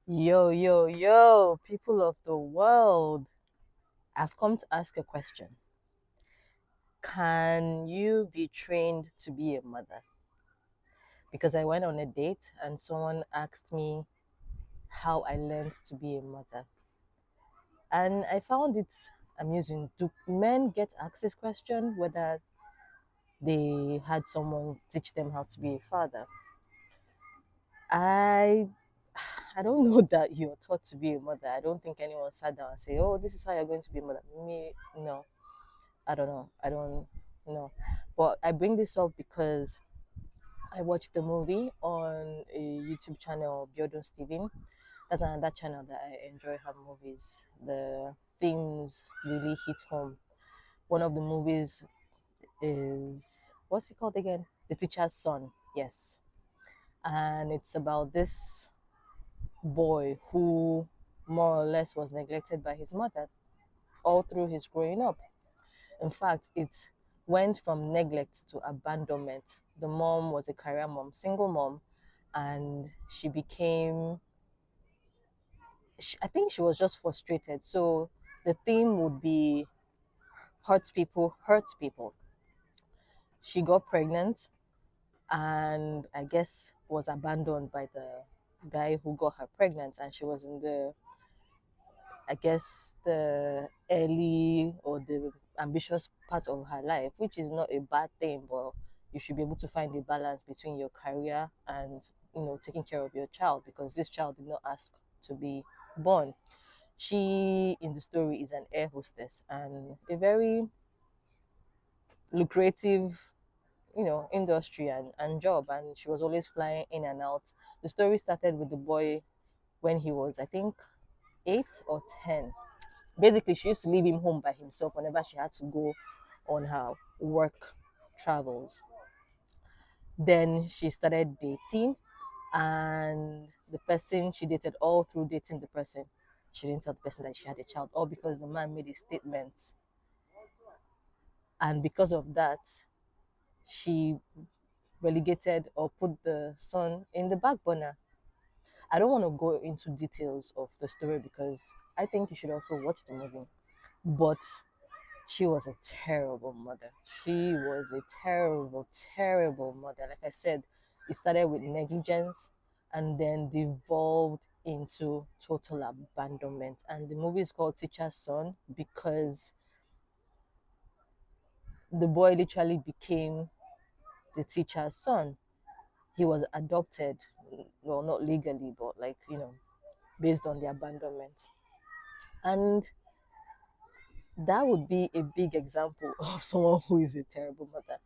Yo, yo, yo, people of the world. I've come to ask a question. Can you be trained to be a mother? Because I went on a date and someone asked me how I learned to be a mother. And I found it amusing. Do men get asked this question whether they had someone teach them how to be a father? I I don't know that you're taught to be a mother. I don't think anyone sat down and say, "Oh, this is how you're going to be a mother." Me, no. I don't know. I don't know. But I bring this up because I watched the movie on a YouTube channel, Biodun Steven. That's another channel that I enjoy her movies. The themes really hit home. One of the movies is, what's it called again? The Teacher's Son. Yes. And it's about this boy who more or less was neglected by his mother all through his growing up. In fact, it went from neglect to abandonment. The mom was a career mom, single mom, and she became, I think she was just frustrated. So the theme would be hurt people, hurt people. She got pregnant and I guess was abandoned by the guy who got her pregnant, and she was in the, I guess, the early or the ambitious part of her life, which is not a bad thing, but you should be able to find a balance between your career and taking care of your child, because this child did not ask to be born. She in the story is an air hostess and a very lucrative industry and job, and she was always flying in and out. The story started with the boy when he was, I think, 8 or 10. Basically, she used to leave him home by himself whenever she had to go on her work travels. Then she started dating, and the person she dated, all through dating the person, she didn't tell the person that she had a child, all because the man made a statement. And because of that, she relegated or put the son in the back burner. I don't want to go into details of the story because I think you should also watch the movie. But she was a terrible mother. She was a terrible, terrible mother. Like I said, it started with negligence and then devolved into total abandonment. And the movie is called Teacher's Son because the boy literally became the teacher's son. He was adopted, well, not legally, but like, based on the abandonment. And that would be a big example of someone who is a terrible mother.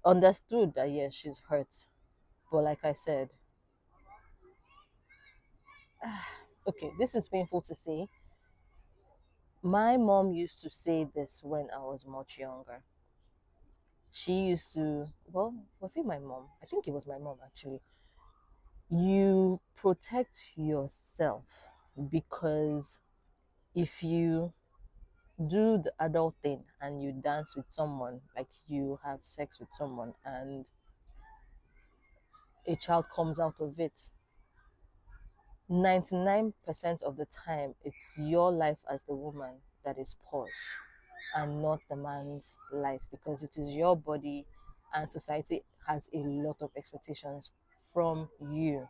Understood that yes, she's hurt, but like I said, okay, this is painful to say. My mom used to say this when I was much younger. She used to, well, was it my mom? I think it was my mom actually. You protect yourself because if you do the adult thing and you dance with someone, like you have sex with someone, and a child comes out of it, 99% of the time, it's your life as the woman that is paused and not the man's life, because it is your body and society has a lot of expectations from you.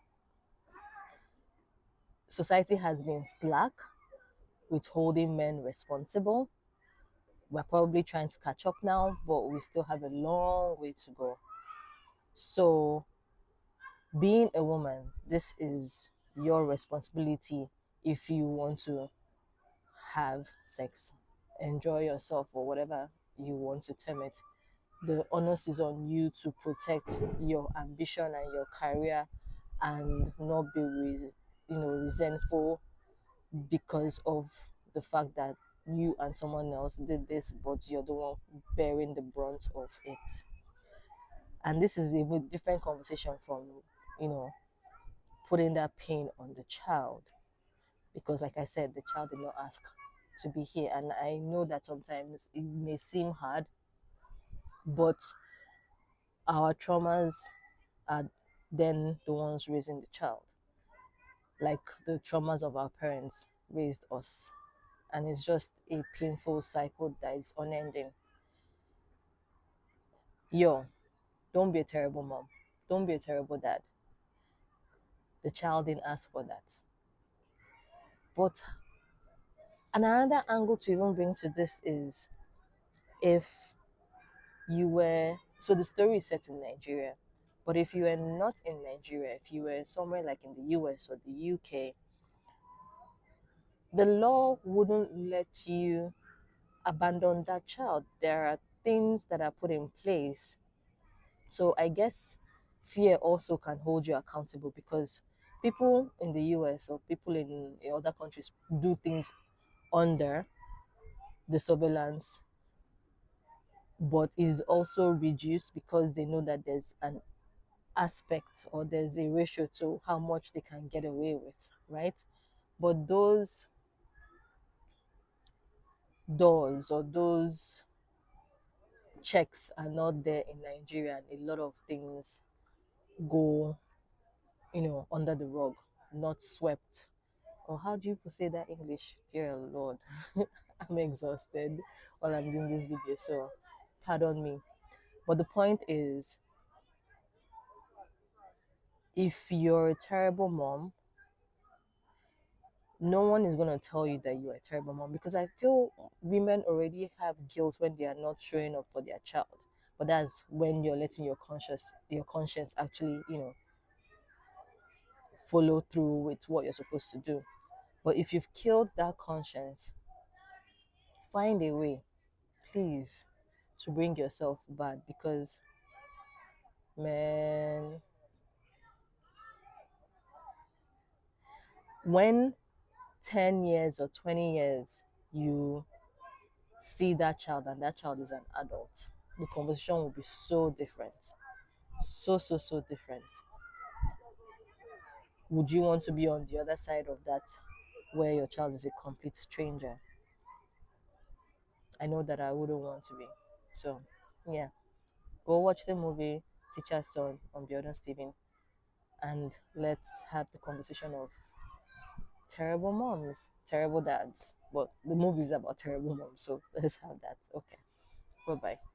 Society has been slack with holding men responsible. We're probably trying to catch up now, but we still have a long way to go. So, being a woman, this is your responsibility if you want to have sex, enjoy yourself, or whatever you want to term it. The onus is on you to protect your ambition and your career and not be resentful because of the fact that you and someone else did this, but you're the one bearing the brunt of it. And this is a different conversation from, you know, putting that pain on the child, because like I said, the child did not ask to be here, and I know that sometimes it may seem hard, but our traumas are then the ones raising the child. like the traumas of our parents raised us. And it's just a painful cycle that is unending. Yo, don't be a terrible mom. Don't be a terrible dad. The child didn't ask for that. But another angle to even bring to this is, if you were, so the story is set in Nigeria, but if you were not in Nigeria, if you were somewhere like in the US or the UK, the law wouldn't let you abandon that child. There are things that are put in place. So I guess fear also can hold you accountable, because people in the US or people in other countries do things under the surveillance, but is also reduced because they know that there's an aspect, or there's a ratio to how much they can get away with, right? But those doors or those checks are not there in Nigeria, and a lot of things go, under the rug, not swept. Or how do you say that English? Dear Lord, I'm exhausted while I'm doing this video, so pardon me. But the point is, if you're a terrible mom, no one is going to tell you that you're a terrible mom, because I feel women already have guilt when they are not showing up for their child. But that's when you're letting your conscience actually, follow through with what you're supposed to do. But if you've killed that conscience, find a way, please, to bring yourself back, because man, when 10 years or 20 years you see that child and that child is an adult, the conversation will be so different. So different. Would you want to be on the other side of that, where your child is a complete stranger? I know that I wouldn't want to be. So, yeah, go watch the movie Teacher's Son on Bjorn Steven, and let's have the conversation of terrible moms, terrible dads. But the movie is about terrible moms, so let's have that. Okay, bye bye.